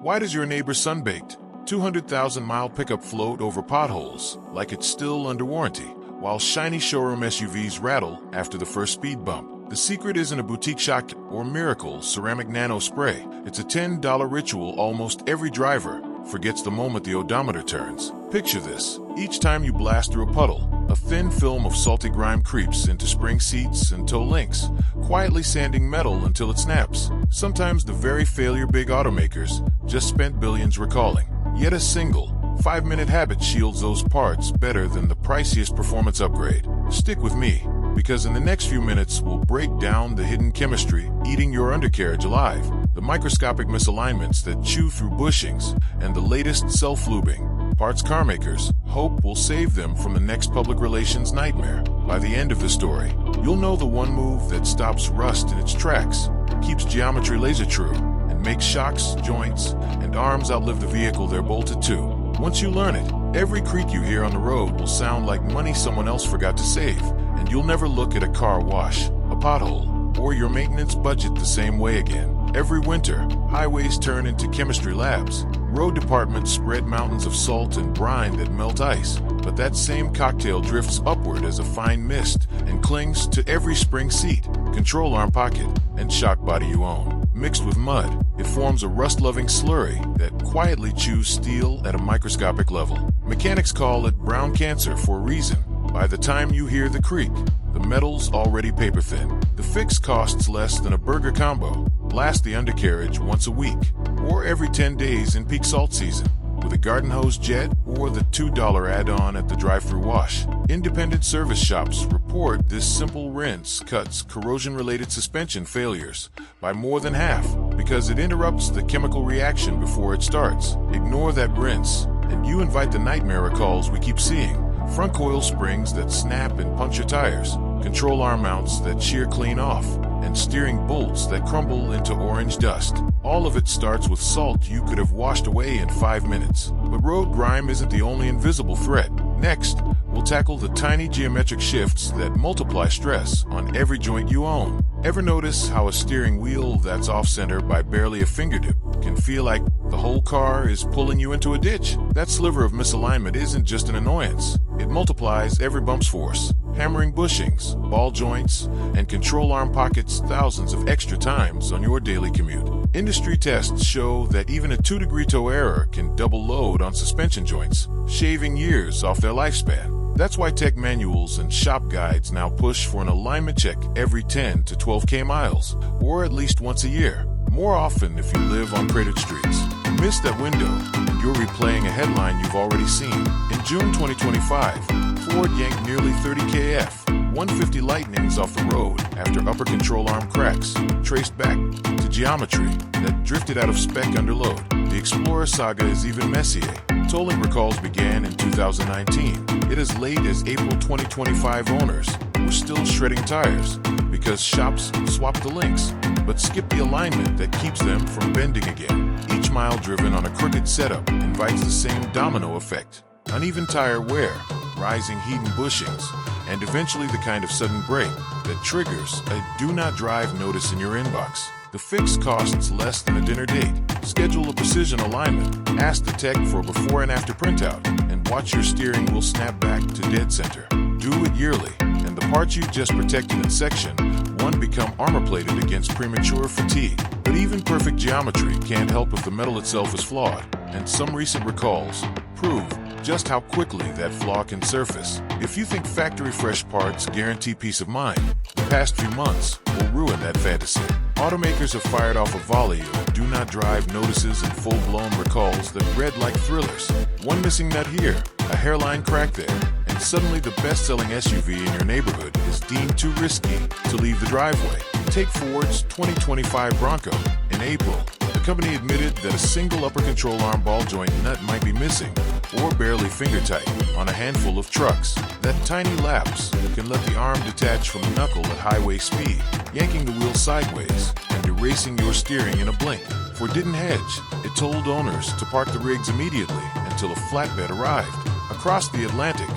Why does your neighbor's sunbaked 200,000-mile pickup float over potholes like it's still under warranty, while shiny showroom SUVs rattle after the first speed bump? The secret isn't a boutique shock or miracle ceramic-nano spray. It's a $10 ritual almost every driver forgets the moment the odometer turns. Picture this. Each time you blast through a puddle, a thin film of salty grime creeps into spring seats and toe links, quietly sanding metal until it snaps. Sometimes the very failure big automakers just spent billions recalling. Yet a single 5-minute habit shields those parts better than the priciest performance upgrade. Stick with me, because in the next few minutes we'll break down the hidden chemistry eating your undercarriage alive, the microscopic misalignments that chew through bushings, and the latest self-lubing parts carmakers hope will save them from the next public relations nightmare. By the end of the story, you'll know the one move that stops rust in its tracks, keeps geometry laser true, and makes shocks, joints, and arms outlive the vehicle they're bolted to. Once you learn it, every creak you hear on the road will sound like money someone else forgot to save, and you'll never look at a car wash, a pothole, or your maintenance budget the same way again. Every winter, highways turn into chemistry labs. Road departments spread mountains of salt and brine that melt ice, but that same cocktail drifts upward as a fine mist and clings to every spring seat, control arm pocket, and shock body you own. Mixed with mud, it forms a rust-loving slurry that quietly chews steel at a microscopic level. Mechanics call it brown cancer for a reason. By the time you hear the creak, the metal's already paper-thin. The fix costs less than a burger combo. Blast the undercarriage once a week, or every 10 days in peak salt season, with a garden hose jet or the $2 add-on at the drive-thru wash. Independent service shops report this simple rinse cuts corrosion-related suspension failures by more than half because it interrupts the chemical reaction before it starts. Ignore that rinse, and you invite the nightmare recalls we keep seeing. Front coil springs that snap and puncture tires, control arm mounts that shear clean off, and steering bolts that crumble into orange dust. All of it starts with salt you could have washed away in 5 minutes. But road grime isn't the only invisible threat. Next, we'll tackle the tiny geometric shifts that multiply stress on every joint you own. Ever notice how a steering wheel that's off-center by barely a fingertip can feel like the whole car is pulling you into a ditch? That sliver of misalignment isn't just an annoyance. It multiplies every bump's force, hammering bushings, ball joints, and control arm pockets thousands of extra times on your daily commute. Industry tests show that even a 2-degree toe error can double load on suspension joints, shaving years off their lifespan. That's why tech manuals and shop guides now push for an alignment check every 10 to 12K miles, or at least once a year. More often if you live on cratered streets. Miss that window, and you're replaying a headline you've already seen. In June 2025, Ford yanked nearly 30 kf, 150 lightnings off the road after upper control arm cracks, traced back to geometry that drifted out of spec under load. The Explorer saga is even messier. Tolling recalls began in 2019. Yet as late as April 2025, owners were still shredding tires because shops swapped the links, but skip the alignment that keeps them from bending again. Each mile driven on a crooked setup invites the same domino effect. Uneven tire wear, rising heat and bushings, and eventually the kind of sudden break that triggers a do not drive notice in your inbox. The fix costs less than a dinner date. Schedule a precision alignment, ask the tech for a before and after printout, and watch your steering wheel snap back to dead center. Do it yearly, and the parts you just protected in Section 1 become armor-plated against premature fatigue. But even perfect geometry can't help if the metal itself is flawed, and some recent recalls prove just how quickly that flaw can surface. If you think factory-fresh parts guarantee peace of mind, the past few months will ruin that fantasy. Automakers have fired off a volley of do-not-drive notices and full-blown recalls that read like thrillers. One missing nut here, a hairline crack there, and suddenly the best-selling SUV in your neighborhood is deemed too risky to leave the driveway. Take Ford's 2025 Bronco. In April, the company admitted that a single upper control arm ball joint nut might be missing, or barely finger tight, on a handful of trucks. That tiny lapse can let the arm detach from the knuckle at highway speed, yanking the wheel sideways and erasing your steering in a blink. Ford didn't hedge. It told owners to park the rigs immediately until a flatbed arrived. Across the Atlantic,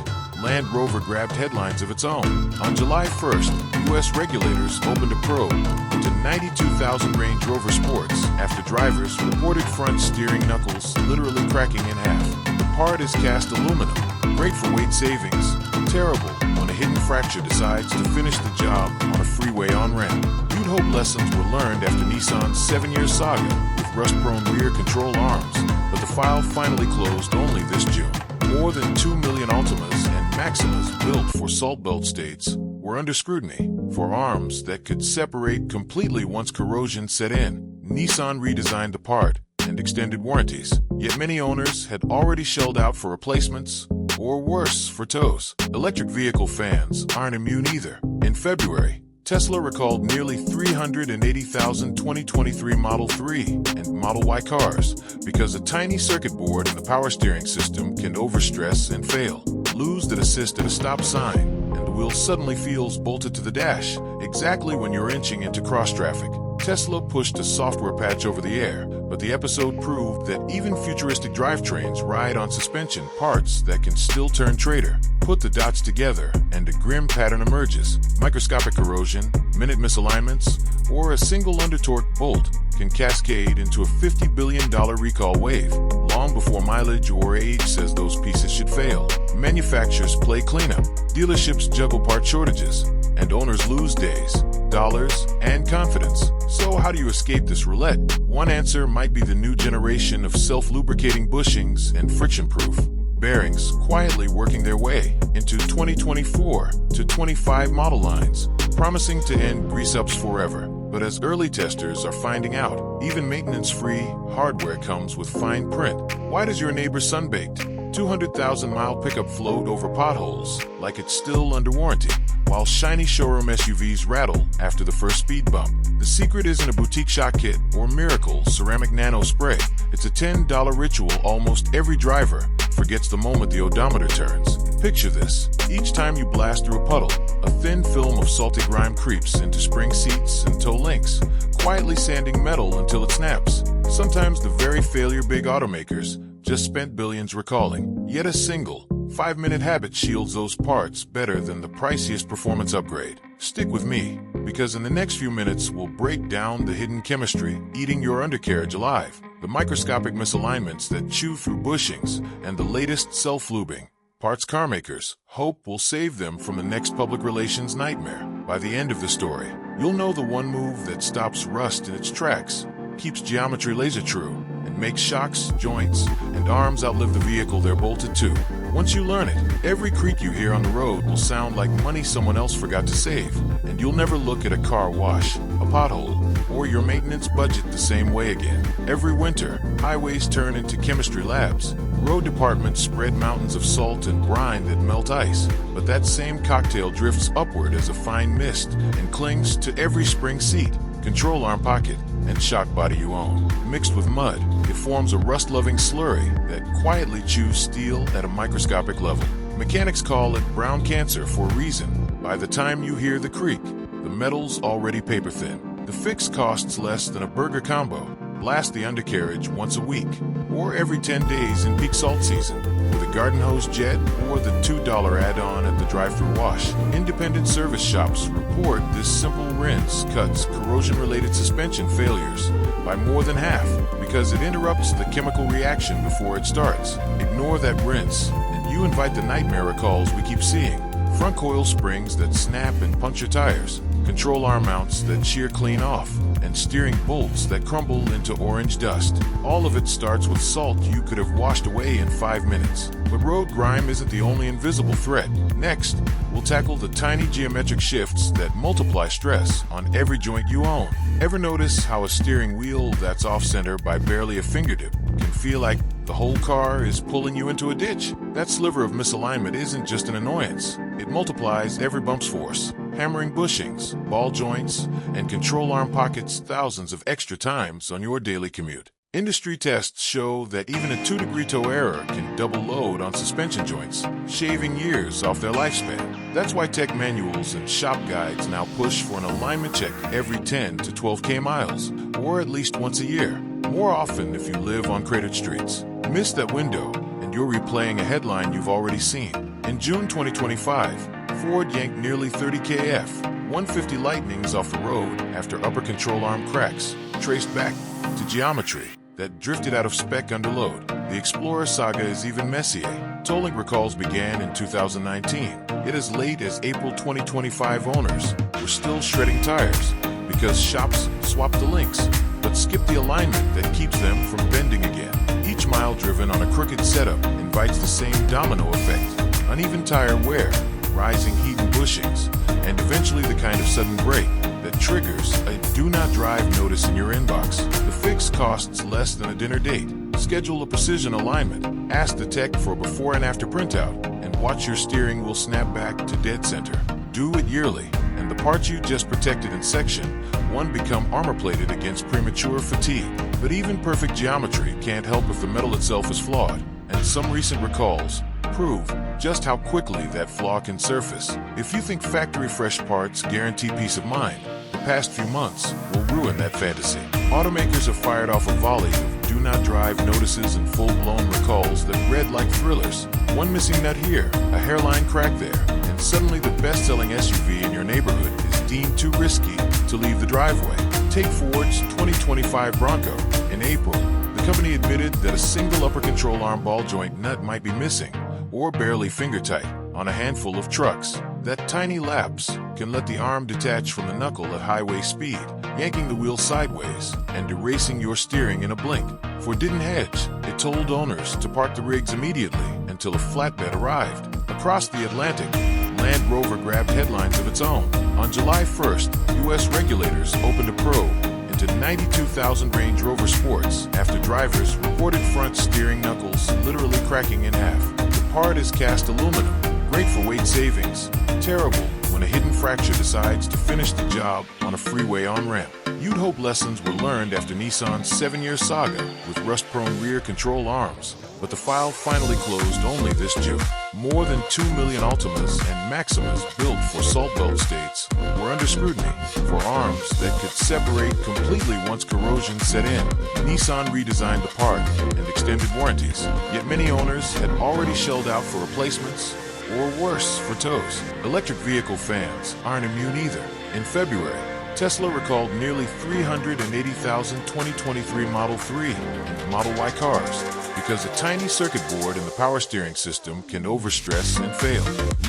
Land Rover grabbed headlines of its own. On July 1st, U.S. regulators opened a probe into 92,000 Range Rover Sports after drivers reported front steering knuckles literally cracking in half. The part is cast aluminum, great for weight savings, terrible when a hidden fracture decides to finish the job on a freeway on-ramp. You'd hope lessons were learned after Nissan's 7-year saga with rust-prone rear control arms, but the file finally closed only this June. More than 2 million Altimas and Maximas built for salt belt states were under scrutiny for arms that could separate completely once corrosion set in. Nissan redesigned the part and extended warranties, yet many owners had already shelled out for replacements, or worse, for tows. Electric vehicle fans aren't immune either. In February, Tesla recalled nearly 380,000 2023 Model 3 and Model Y cars because a tiny circuit board in the power steering system can overstress and fail. Lose that assist at a stop sign, and the wheel suddenly feels bolted to the dash, exactly when you're inching into cross traffic. Tesla pushed a software patch over the air, but the episode proved that even futuristic drivetrains ride on suspension parts that can still turn traitor. Put the dots together, and a grim pattern emerges. Microscopic corrosion, minute misalignments, or a single under-torqued bolt can cascade into a $50 billion recall wave, long before mileage or age says those pieces should fail. Manufacturers play cleanup, dealerships juggle part shortages, and owners lose days, dollars, and confidence. So how do you escape this roulette? One answer might be the new generation of self-lubricating bushings and friction-proof bearings quietly working their way into 2024 to 25 model lines, promising to end grease-ups forever. But as early testers are finding out, even maintenance-free hardware comes with fine print. Why does your neighbor's sun-baked 200,000-mile pickup float over potholes like it's still under warranty, while shiny showroom SUVs rattle after the first speed bump? The secret isn't a boutique shock kit or miracle ceramic-nano spray. It's a $10 ritual almost every driver forgets the moment the odometer turns. Picture this. Each time you blast through a puddle, a thin film of salty grime creeps into spring seats and toe links, quietly sanding metal until it snaps. Sometimes the very failure big automakers just spent billions recalling. Yet a single 5-minute habit shields those parts better than the priciest performance upgrade. Stick with me, because in the next few minutes we'll break down the hidden chemistry eating your undercarriage alive, the microscopic misalignments that chew through bushings, and the latest self-lubing parts carmakers hope will save them from the next public relations nightmare. By the end of the story, you'll know the one move that stops rust in its tracks, keeps geometry laser true, and makes shocks, joints, and arms outlive the vehicle they're bolted to. Once you learn it, every creak you hear on the road will sound like money someone else forgot to save, and you'll never look at a car wash, a pothole, or your maintenance budget the same way again. Every winter, highways turn into chemistry labs. Road departments spread mountains of salt and brine that melt ice, but that same cocktail drifts upward as a fine mist and clings to every spring seat, control arm pocket, and shock body you own. Mixed with mud, it forms a rust-loving slurry that quietly chews steel at a microscopic level. Mechanics call it brown cancer for a reason. By the time you hear the creak, the metal's already paper-thin. The fix costs less than a burger combo. Blast the undercarriage once a week, or every 10 days in peak salt season, with a garden hose jet or the $2 add-on at the drive-thru wash. Independent service shops report this simple rinse cuts corrosion-related suspension failures by more than half because it interrupts the chemical reaction before it starts. Ignore that rinse, and you invite the nightmare recalls we keep seeing. Front coil springs that snap and puncture tires, control arm mounts that shear clean off, and steering bolts that crumble into orange dust. All of it starts with salt you could have washed away in 5 minutes. But road grime isn't the only invisible threat. Next, we'll tackle the tiny geometric shifts that multiply stress on every joint you own. Ever notice how a steering wheel that's off-center by barely a fingertip can feel like the whole car is pulling you into a ditch? That sliver of misalignment isn't just an annoyance. It multiplies every bump's force, hammering bushings, ball joints, and control arm pockets thousands of extra times on your daily commute. Industry tests show that even a 2-degree toe error can double load on suspension joints, shaving years off their lifespan. That's why tech manuals and shop guides now push for an alignment check every 10 to 12K miles, or at least once a year. More often if you live on cratered streets. Miss that window, and and you're replaying a headline you've already seen. In June 2025, Ford yanked nearly 30 kf, 150 Lightnings off the road after upper control arm cracks, traced back to geometry that drifted out of spec under load. The Explorer saga is even messier. Tolling recalls began in 2019. Yet as late as April 2025, owners were still shredding tires because shops swapped the links, but skipped the alignment that keeps them from bending again. Each mile driven on a crooked setup invites the same domino effect: uneven tire wear, rising heat and bushings, and eventually the kind of sudden break that triggers a do not drive notice in your inbox. The fix costs less than a dinner date. Schedule a precision alignment, ask the tech for a before and after printout, and watch your steering wheel snap back to dead center. Do it yearly, and the parts you just protected in Section 1 become armor-plated against premature fatigue. But even perfect geometry can't help if the metal itself is flawed, and some recent recalls prove just how quickly that flaw can surface. If you think factory fresh parts guarantee peace of mind, the past few months will ruin that fantasy. Automakers have fired off a volley of do not drive notices and full-blown recalls that read like thrillers. One missing nut here, a hairline crack there, and suddenly the best-selling SUV in your neighborhood is deemed too risky to leave the driveway. Take Ford's 2025 Bronco. In April, the company admitted that a single upper control arm ball joint nut might be missing, or barely finger tight, on a handful of trucks. That tiny lapse can let the arm detach from the knuckle at highway speed, yanking the wheel sideways and erasing your steering in a blink. Ford didn't hedge. It told owners to park the rigs immediately until a flatbed arrived. Across the Atlantic, Land Rover grabbed headlines of its own. On July 1st, U.S. regulators opened a probe into 92,000 Range Rover Sports after drivers reported front steering knuckles literally cracking in half. The part is cast aluminum, great for weight savings, terrible when a hidden fracture decides to finish the job on a freeway on-ramp. You'd hope lessons were learned after Nissan's 7-year saga with rust-prone rear control arms, but the file finally closed only this June. More than 2 million Altimas and Maximas built for salt belt states were under scrutiny for arms that could separate completely once corrosion set in. Nissan redesigned the part and extended warranties, yet many owners had already shelled out for replacements, or worse, for tows. Electric vehicle fans aren't immune either. In February, Tesla recalled nearly 380,000 2023 Model 3 and Model Y cars because a tiny circuit board in the power steering system can overstress and fail.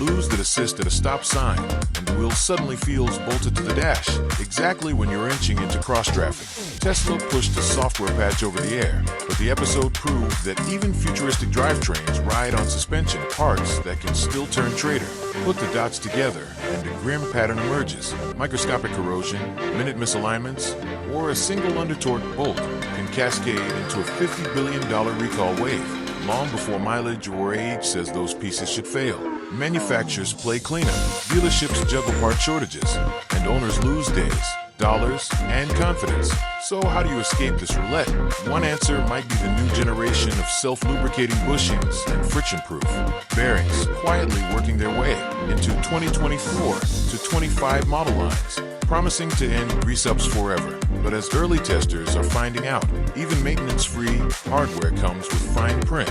Lose that assist at a stop sign, and the wheel suddenly feels bolted to the dash, exactly when you're inching into cross-traffic. Tesla pushed a software patch over the air, but the episode proved that even futuristic drivetrains ride on suspension parts that can still turn traitor. Put the dots together, and a grim pattern emerges. Microscopic corrosion, minute misalignments, or a single under-torqued bolt can cascade into a $50 billion recall wave, long before mileage or age says those pieces should fail. Manufacturers play cleanup, dealerships juggle part shortages, and owners lose days, dollars, and confidence. So how do you escape this roulette? One answer might be the new generation of self-lubricating bushings and friction-proof bearings quietly working their way into 2024 to 25 model lines, promising to end grease-ups forever. But as early testers are finding out, even maintenance-free hardware comes with fine print.